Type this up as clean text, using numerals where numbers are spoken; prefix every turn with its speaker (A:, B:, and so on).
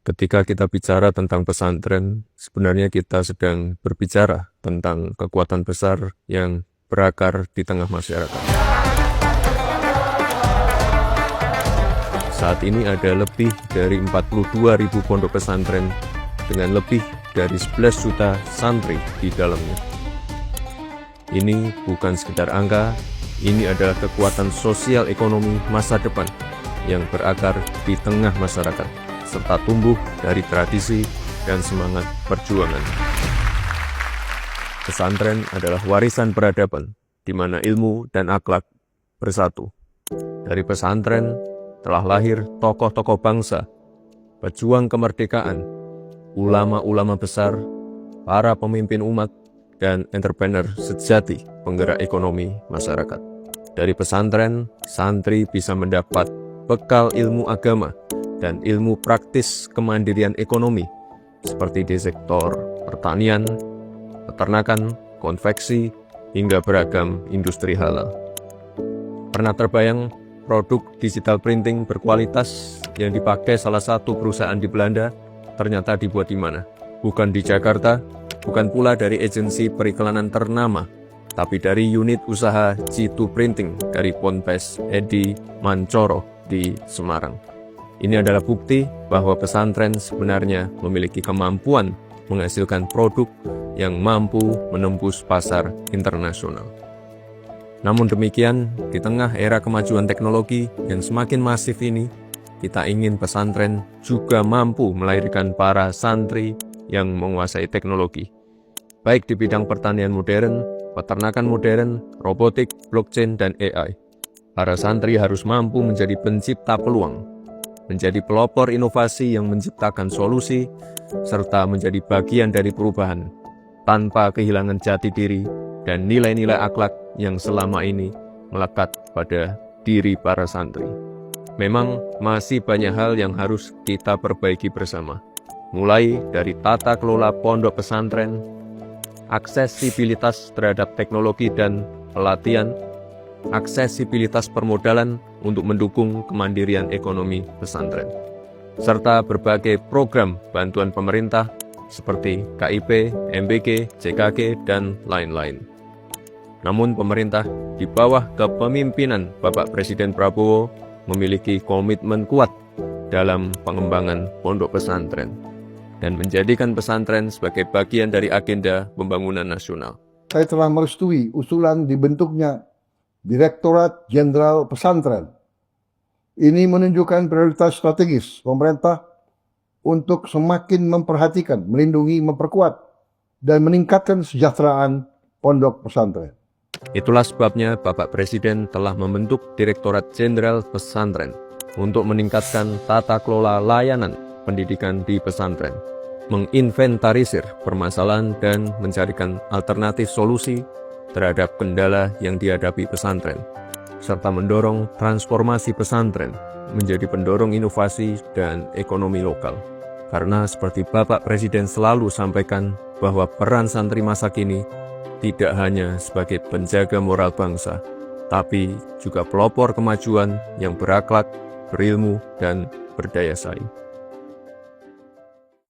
A: Ketika kita bicara tentang pesantren, sebenarnya kita sedang berbicara tentang kekuatan besar yang berakar di tengah masyarakat. Saat ini ada lebih dari 42.000 pondok pesantren dengan lebih dari 11 juta santri di dalamnya. Ini bukan sekedar angka, ini adalah kekuatan sosial ekonomi masa depan yang berakar di tengah masyarakat, serta tumbuh dari tradisi dan semangat perjuangan. Pesantren adalah warisan peradaban, di mana ilmu dan akhlak bersatu. Dari pesantren telah lahir tokoh-tokoh bangsa, pejuang kemerdekaan, ulama-ulama besar, para pemimpin umat, dan entrepreneur sejati penggerak ekonomi masyarakat. Dari pesantren, santri bisa mendapat bekal ilmu agama dan ilmu praktis kemandirian ekonomi, seperti di sektor pertanian, peternakan, konveksi, hingga beragam industri halal. Pernah terbayang produk digital printing berkualitas yang dipakai salah satu perusahaan di Belanda ternyata dibuat di mana? Bukan di Jakarta, bukan pula dari agensi periklanan ternama, tapi dari unit usaha G2 Printing dari Ponpes Edi Mancoro di Semarang. Ini adalah bukti bahwa pesantren sebenarnya memiliki kemampuan menghasilkan produk yang mampu menembus pasar internasional. Namun demikian, di tengah era kemajuan teknologi yang semakin masif ini, kita ingin pesantren juga mampu melahirkan para santri yang menguasai teknologi, baik di bidang pertanian modern, peternakan modern, robotik, blockchain, dan AI. Para santri harus mampu menjadi pencipta peluang, menjadi pelopor inovasi yang menciptakan solusi, serta menjadi bagian dari perubahan, tanpa kehilangan jati diri dan nilai-nilai akhlak yang selama ini melekat pada diri para santri. Memang masih banyak hal yang harus kita perbaiki bersama, mulai dari tata kelola pondok pesantren, aksesibilitas terhadap teknologi dan pelatihan, aksesibilitas permodalan untuk mendukung kemandirian ekonomi pesantren, serta berbagai program bantuan pemerintah seperti KIP, MBG, JKG, dan lain-lain. Namun pemerintah di bawah kepemimpinan Bapak Presiden Prabowo memiliki komitmen kuat dalam pengembangan pondok pesantren dan menjadikan pesantren sebagai bagian dari agenda pembangunan nasional.
B: Saya telah merestui usulan dibentuknya Direktorat Jenderal Pesantren. Ini menunjukkan prioritas strategis pemerintah untuk semakin memperhatikan, melindungi, memperkuat, dan meningkatkan kesejahteraan pondok pesantren.
A: Itulah sebabnya Bapak Presiden telah membentuk Direktorat Jenderal Pesantren untuk meningkatkan tata kelola layanan pendidikan di pesantren, menginventarisir permasalahan dan mencarikan alternatif solusi terhadap kendala yang dihadapi pesantren, serta mendorong transformasi pesantren menjadi pendorong inovasi dan ekonomi lokal. Karena seperti Bapak Presiden selalu sampaikan bahwa peran santri masa kini tidak hanya sebagai penjaga moral bangsa, tapi juga pelopor kemajuan yang berakhlak, berilmu, dan berdaya saing.